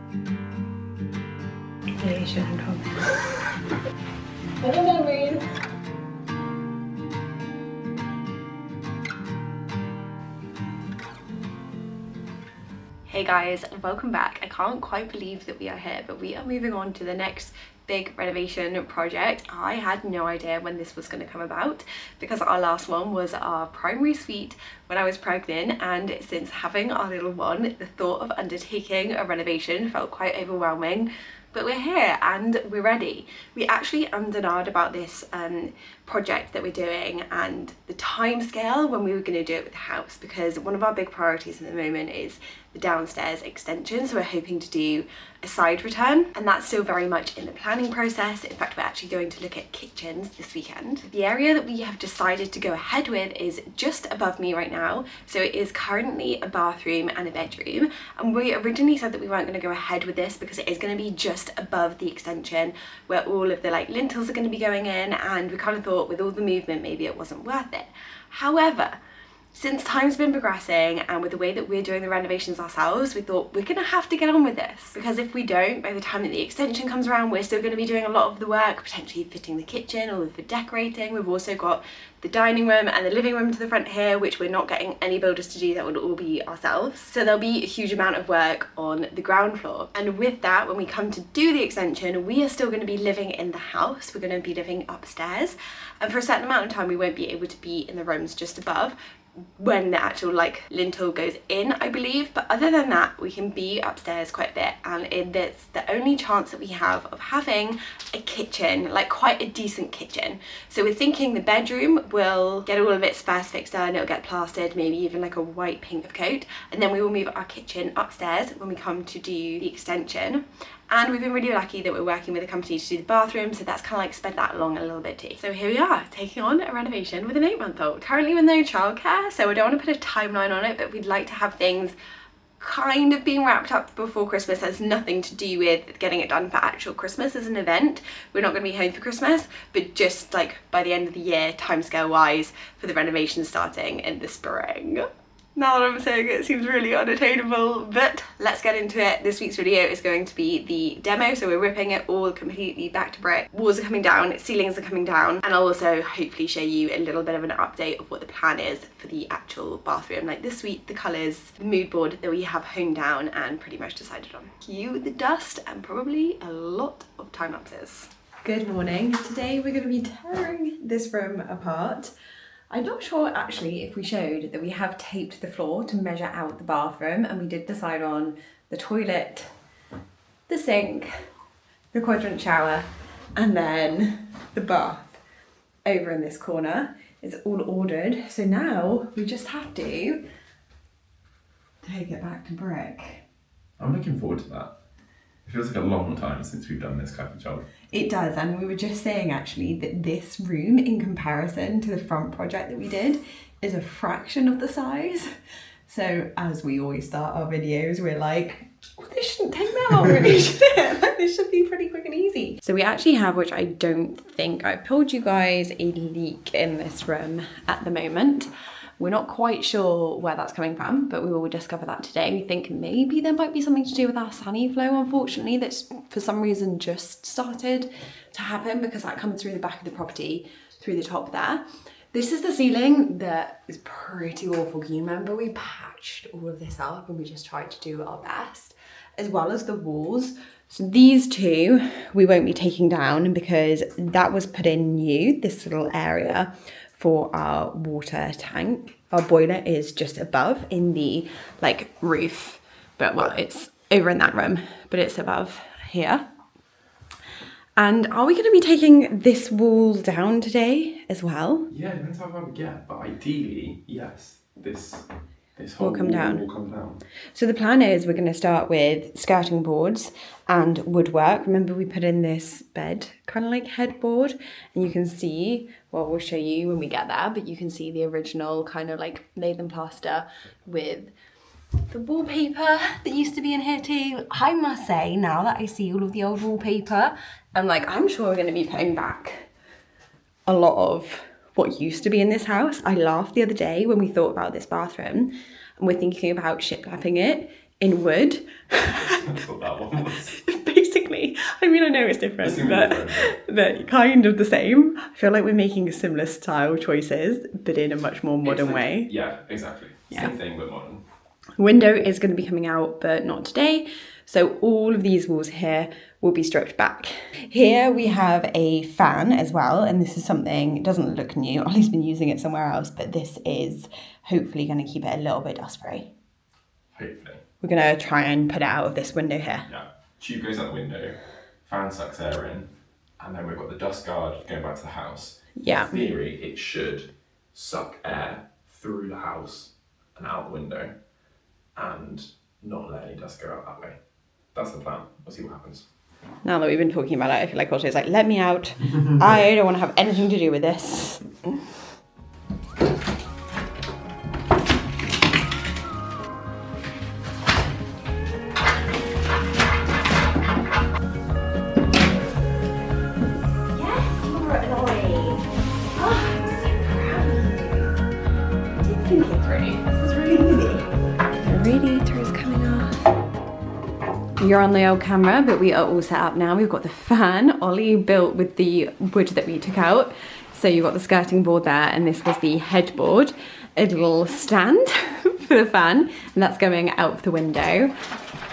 Hey guys, welcome back. I can't quite believe that we are here, but we are moving on to the next big renovation project. I had no idea when this was going to come about because our last one was our primary suite when I was pregnant, and since having our little one, the thought of undertaking a renovation felt quite overwhelming. But we're here and we're ready. We actually undernard about this project that we're doing and the time scale when we were going to do it with the house, because one of our big priorities at the moment is the downstairs extension. So we're hoping to do a side return, and that's still very much in the planning process. In fact, we're actually going to look at kitchens this weekend. The area that we have decided to go ahead with is just above me right now. So it is currently a bathroom and a bedroom, and we originally said that we weren't going to go ahead with this because it is going to be just above the extension where all of the lintels are going to be going in, and we kind of thought with all the movement maybe it wasn't worth it. However, since time's been progressing and with the way that we're doing the renovations ourselves, we thought we're gonna have to get on with this, because if we don't, by the time that the extension comes around, we're still gonna be doing a lot of the work, potentially fitting the kitchen, all of the decorating. We've also got the dining room and the living room to the front here, which we're not getting any builders to do. That would all be ourselves. So there'll be a huge amount of work on the ground floor. And with that, when we come to do the extension, we are still gonna be living in the house. We're gonna be living upstairs. And for a certain amount of time, we won't be able to be in the rooms just above when the actual lintel goes in, I believe. But other than that, we can be upstairs quite a bit, and it's the only chance that we have of having a kitchen, quite a decent kitchen. So we're thinking the bedroom will get all of its first fixed done, it'll get plastered, maybe even a white paint of coat, and then we will move our kitchen upstairs when we come to do the extension. And we've been really lucky that we're working with a company to do the bathroom, so that's kind of sped that along a little bit too. So here we are, taking on a renovation with an 8-month-old. Currently with no childcare, so I don't want to put a timeline on it, but we'd like to have things kind of being wrapped up before Christmas. Has nothing to do with getting it done for actual Christmas as an event. We're not going to be home for Christmas, but just by the end of the year, timescale wise, for the renovation starting in the spring. Now that I'm saying it, it seems really unattainable, but let's get into it. This week's video is going to be the demo, so we're ripping it all completely back to brick. Walls are coming down, ceilings are coming down, and I'll also hopefully show you a little bit of an update of what the plan is for the actual bathroom. This suite, the colours, the mood board that we have honed down and pretty much decided on. Cue the dust and probably a lot of time lapses. Good morning. Today we're going to be tearing this room apart. I'm not sure actually if we showed that we have taped the floor to measure out the bathroom, and we did decide on the toilet, the sink, the quadrant shower, and then the bath over in this corner. It's all ordered, so now we just have to take it back to brick. I'm looking forward to that. It feels like a long time since we've done this kind of job. It does, and we were just saying actually that this room in comparison to the front project that we did is a fraction of the size. So as we always start our videos, we're like, oh, this shouldn't take that long really, should it? This should be pretty quick and easy. So we actually have, which I don't think I've told you guys, a leak in this room at the moment. We're not quite sure where that's coming from, but we will discover that today. We think maybe there might be something to do with our sunny flow, unfortunately, that's for some reason just started to happen, because that comes through the back of the property, through the top there. This is the ceiling that is pretty awful. You remember we patched all of this up and we just tried to do our best, as well as the walls. So these two we won't be taking down because that was put in new, this little area for our water tank. Our boiler is just above in the roof, but well, it's over in that room, but it's above here. And are we going to be taking this wall down today as well? Yeah, it depends how far we get, but ideally, yes, this whole will come down. Will come down. So the plan is we're going to start with skirting boards and woodwork. Remember we put in this bed kind of headboard, and you can see, well, we'll show you when we get there, but you can see the original kind of lath plaster with the wallpaper that used to be in here too. I must say, now that I see all of the old wallpaper, I'm sure we're going to be putting back a lot of what used to be in this house. I laughed the other day when we thought about this bathroom and we're thinking about shiplapping it in wood. That's what that one was. Basically, I mean, I know it's different, but kind of the same. I feel like we're making similar style choices, but in a much more modern way. Yeah, exactly. Yeah. Same thing, but modern. Window is going to be coming out, but not today. So all of these walls here will be stripped back. Here we have a fan as well, and this is something, it doesn't look new. Ollie's been using it somewhere else, but this is hopefully going to keep it a little bit dust-free. Hopefully. We're going to try and put it out of this window here. Yeah. Tube goes out the window, fan sucks air in, and then we've got the dust guard going back to the house. Yeah. In theory, it should suck air through the house and out the window and not let any dust go out that way. That's the plan. We'll see what happens. Now that we've been talking about it, I feel like Otto's like, let me out. I don't want to have anything to do with this. You're on the old camera, but we are all set up now. We've got the fan, Ollie built with the wood that we took out. So you've got the skirting board there, and this was the headboard, a little stand for the fan, and that's going out of the window.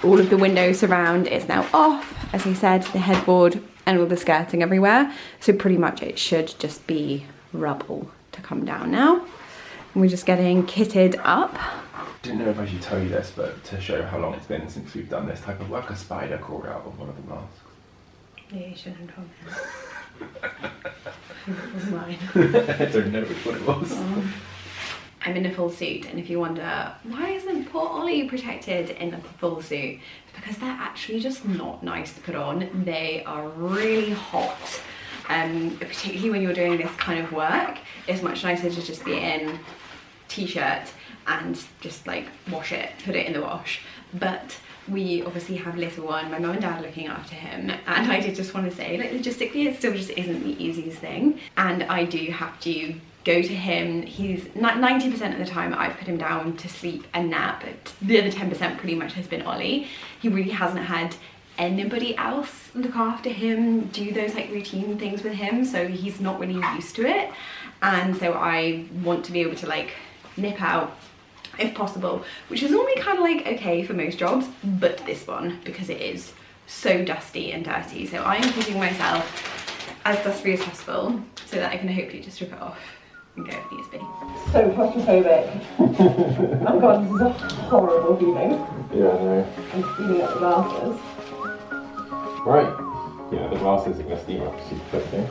All of the window surround is now off, as I said, the headboard and all the skirting everywhere. So pretty much it should just be rubble to come down now. And we're just getting kitted up. Didn't know if I should tell you this, but to show how long it's been since we've done this type of work, a spider crawled out of one of the masks. Yeah, you shouldn't have told me. It was mine. I don't know which one it was. I'm in a full suit, and if you wonder, why isn't poor Ollie protected in a full suit? It's because they're actually just not nice to put on. They are really hot. Particularly when you're doing this kind of work, it's much nicer to just be in t-shirt and just like wash it, put it in the wash. But we obviously have little one, my mum and dad looking after him, and I did just want to say, like, logistically it still just isn't the easiest thing, and I do have to go to him. He's 90% of the time I've put him down to sleep and nap, but the other 10% pretty much has been Ollie. He really hasn't had anybody else look after him, do those like routine things with him, so he's not really used to it. And so I want to be able to like nip out if possible, which is normally kind of like okay for most jobs, but this one, because it is so dusty and dirty, so I'm keeping myself as dust free as possible so that I can hopefully just strip it off and go if needs be. So claustrophobic. Oh god, this is a horrible feeling. Yeah, I know. I'm steaming up the glasses. Right. Yeah, the glasses are going to steam up super quickly.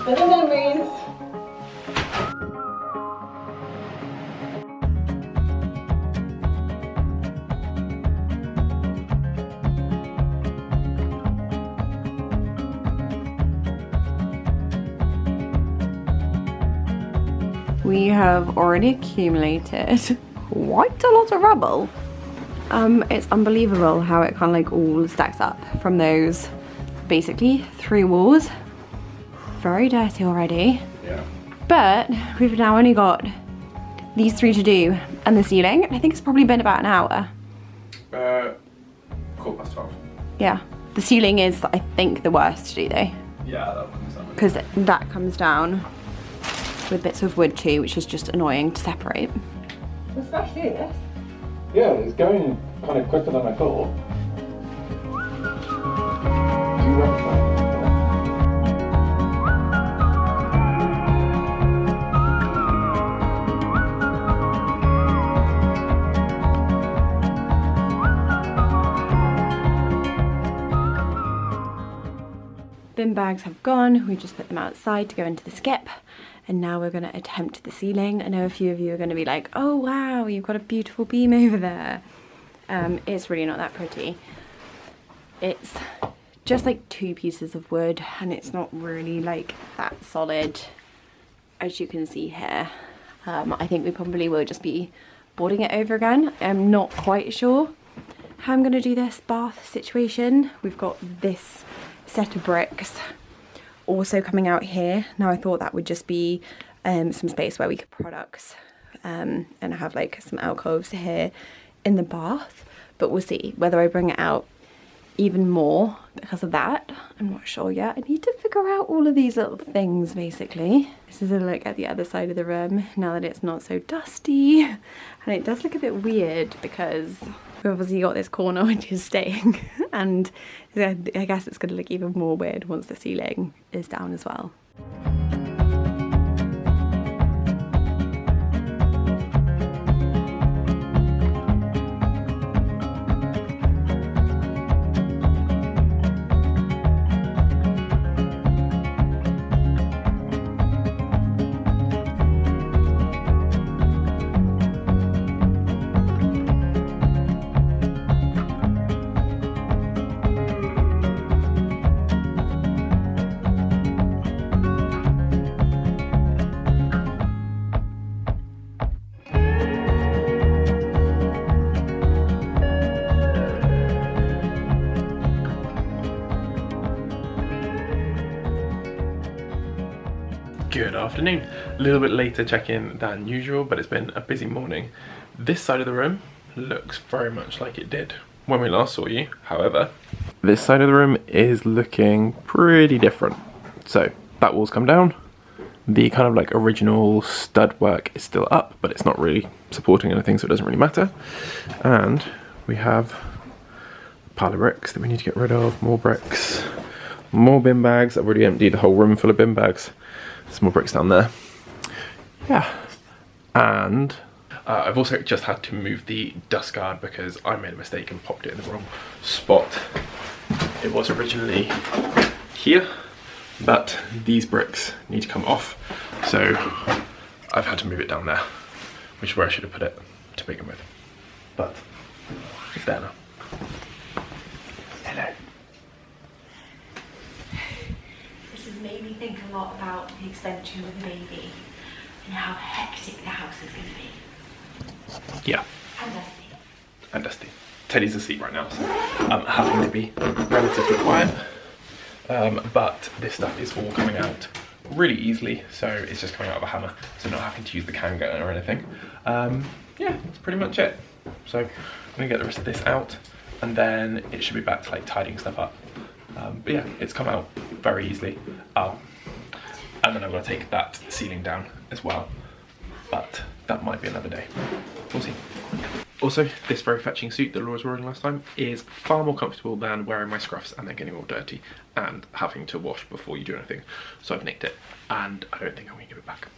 Little memories. We have already accumulated quite a lot of rubble. It's unbelievable how it kind of like all stacks up from those basically 3 walls. Very dirty already. Yeah. But we've now only got these 3 to do, and the ceiling. I think it's probably been about an hour. 12:15. Yeah. The ceiling is, I think, the worst to do though. Yeah, that comes down. Because that comes down with bits of wood too, which is just annoying to separate. Let's fast do this. Yeah, it's going kind of quicker than I thought. Do you recommend? Bin bags have gone. We just put them outside to go into the skip. And now we're going to attempt the ceiling. I know a few of you are going to be like, oh wow, you've got a beautiful beam over there. It's really not that pretty. It's just like 2 pieces of wood, and it's not really like that solid, as you can see here. I think we probably will just be boarding it over again. I'm not quite sure how I'm going to do this bath situation. We've got this set of bricks also coming out here. Now I thought that would just be some space where we could products and have like some alcoves here in the bath, but we'll see whether I bring it out even more because of that. I'm not sure yet. I need to figure out all of these little things basically. This is a look at the other side of the room now that it's not so dusty, and it does look a bit weird because we've obviously got this corner which is staying and I guess it's going to look even more weird once the ceiling is down as well. Good afternoon. A little bit later check-in than usual, but it's been a busy morning. This side of the room looks very much like it did when we last saw you. However, this side of the room is looking pretty different. So that wall's come down. The kind of like original stud work is still up, but it's not really supporting anything, so it doesn't really matter. And we have a pile of bricks that we need to get rid of, more bricks, more bin bags. I've already emptied the whole room full of bin bags. Some more bricks down there. Yeah. And I've also just had to move the dust guard because I made a mistake and popped it in the wrong spot. It was originally here, but these bricks need to come off. So I've had to move it down there, which is where I should have put it to begin with. But it's there now. Hello. Made me think a lot about the extension with the baby and how hectic the house is going to be. Yeah. And dusty. And dusty. Teddy's asleep right now, so I'm having to be relatively quiet. But this stuff is all coming out really easily, so it's just coming out of a hammer, so not having to use the can gun or anything. Yeah, that's pretty much it. So I'm going to get the rest of this out, and then it should be back to like tidying stuff up. But yeah, it's come out very easily. And then I'm going to take that ceiling down as well. But that might be another day. We'll see. Also, this very fetching suit that Laura was wearing last time is far more comfortable than wearing my scruffs and then getting all dirty and having to wash before you do anything. So I've nicked it, and I don't think I'm going to give it back.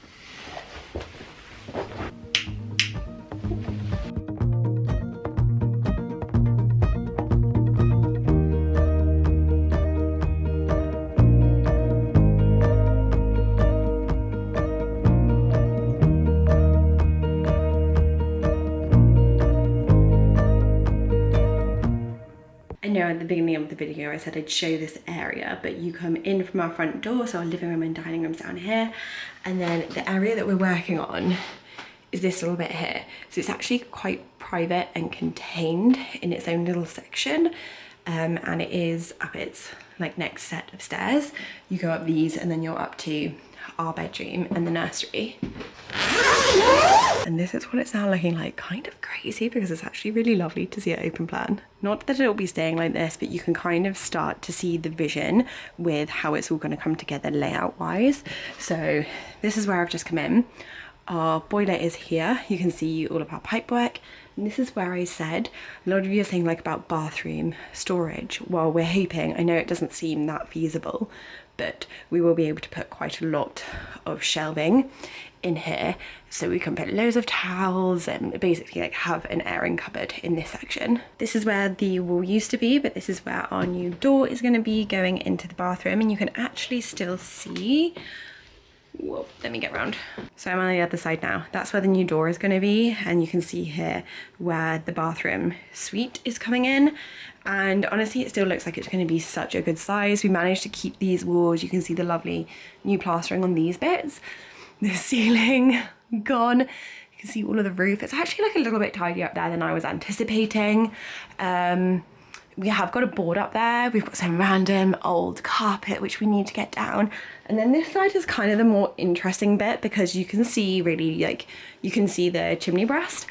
At the beginning of the video I said I'd show this area, but you come in from our front door, so our living room and dining room's down here, and then the area that we're working on is this little bit here. So it's actually quite private and contained in its own little section, and it is up its like next set of stairs. You go up these and then you're up to our bedroom and the nursery. And this is what it's now looking like. Kind of crazy because it's actually really lovely to see it open plan. Not that it'll be staying like this, but you can kind of start to see the vision with how it's all going to come together layout wise. So this is where I've just come in. Our boiler is here. You can see all of our pipe work. And this is where I said, a lot of you are saying like about bathroom storage. Well, we're hoping, I know it doesn't seem that feasible, but we will be able to put quite a lot of shelving in here, so we can put loads of towels and basically like have an airing cupboard in this section. This is where the wall used to be, but this is where our new door is going to be going into the bathroom, and you can actually still see, whoa, let me get round. So I'm on the other side now. That's where the new door is going to be, and you can see here where the bathroom suite is coming in. And honestly, it still looks like it's going to be such a good size. We managed to keep these walls. You can see the lovely new plastering on these bits. The ceiling gone. You can see all of the roof. It's actually like a little bit tidier up there than I was anticipating. We have got a board up there. We've got some random old carpet which we need to get down. And then this side is kind of the more interesting bit because you can see really like, you can see the chimney breast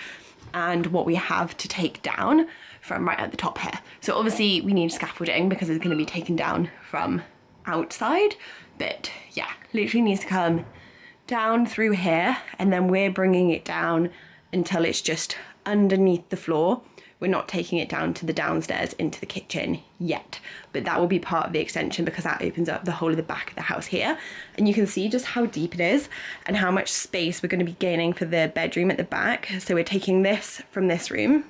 and what we have to take down from right at the top here. So obviously we need scaffolding because it's going to be taken down from outside, but yeah, literally needs to come down through here, and then we're bringing it down until it's just underneath the floor. We're not taking it down to the downstairs into the kitchen yet, but that will be part of the extension because that opens up the whole of the back of the house here. And you can see just how deep it is and how much space we're going to be gaining for the bedroom at the back. So we're taking this from this room,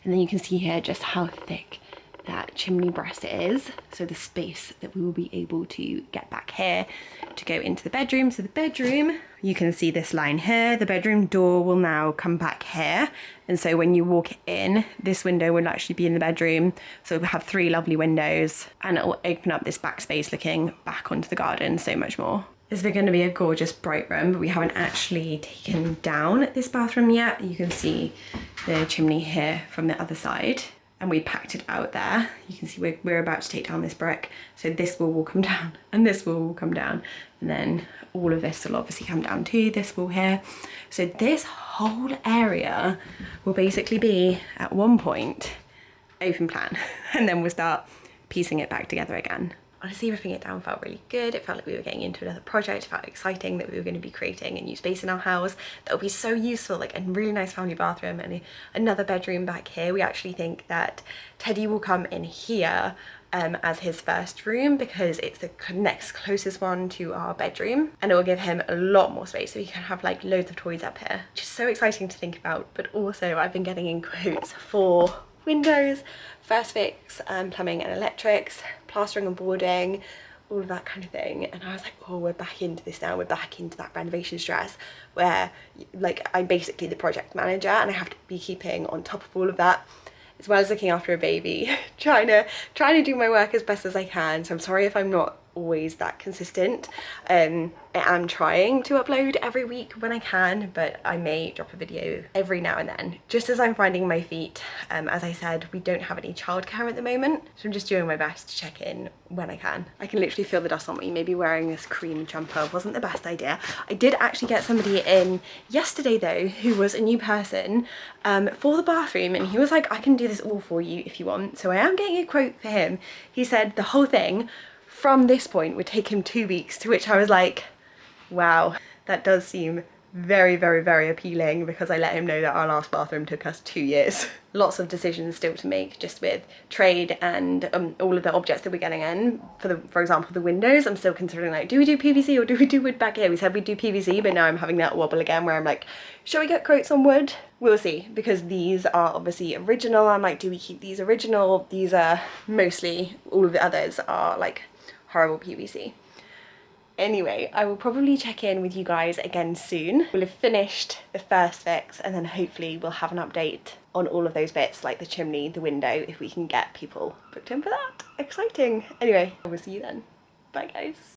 and then you can see here just how thick that chimney breast is. So the space that we will be able to get back here to go into the bedroom. So the bedroom, you can see this line here, the bedroom door will now come back here. And so when you walk in, this window will actually be in the bedroom. So we have 3 lovely windows, and it will open up this back space looking back onto the garden so much more. This is going to be a gorgeous bright room, but we haven't actually taken down this bathroom yet. You can see the chimney here from the other side, and we packed it out there. You can see we're about to take down this brick. So this wall will come down, and this wall will come down, and then all of this will obviously come down too, this wall here. So this whole area will basically be, at one point, open plan, and then we'll start piecing it back together again. Honestly, ripping it down felt really good. It felt like we were getting into another project. It felt exciting that we were going to be creating a new space in our house that would be so useful, like a really nice family bathroom and another bedroom back here. We actually think that Teddy will come in here as his first room because it's the next closest one to our bedroom, and it will give him a lot more space so he can have like loads of toys up here, which is so exciting to think about. But also I've been getting in quotes for windows, first fix, plumbing and electrics, plastering and boarding, all of that kind of thing. And I was like, oh, we're back into this now. We're back into that renovation stress where like I'm basically the project manager and I have to be keeping on top of all of that, as well as looking after a baby, trying to do my work as best as I can. So I'm sorry if I'm not always that consistent. I am trying to upload every week when I can, but I may drop a video every now and then, just as I'm finding my feet. As I said, we don't have any childcare at the moment, so I'm just doing my best to check in when I can. I can literally feel the dust on me. Maybe wearing this cream jumper wasn't the best idea. I did actually get somebody in yesterday though, who was a new person for the bathroom, and he was like, I can do this all for you if you want. So I am getting a quote for him. He said the whole thing from this point would take him 2 weeks, to which I was like, wow, that does seem very, very, very appealing, because I let him know that our last bathroom took us 2 years. Lots of decisions still to make just with trade and all of the objects that we're getting in. For example, the windows, I'm still considering like, do we do PVC or do we do wood back here? We said we'd do PVC, but now I'm having that wobble again where I'm like, shall we get quotes on wood? We'll see, because these are obviously original. I'm like, do we keep these original? These are mostly, all of the others are like horrible PVC. Anyway, I will probably check in with you guys again soon. We'll have finished the first fix, and then hopefully we'll have an update on all of those bits, like the chimney, the window, if we can get people booked in for that. Exciting. Anyway, I will see you then. Bye guys.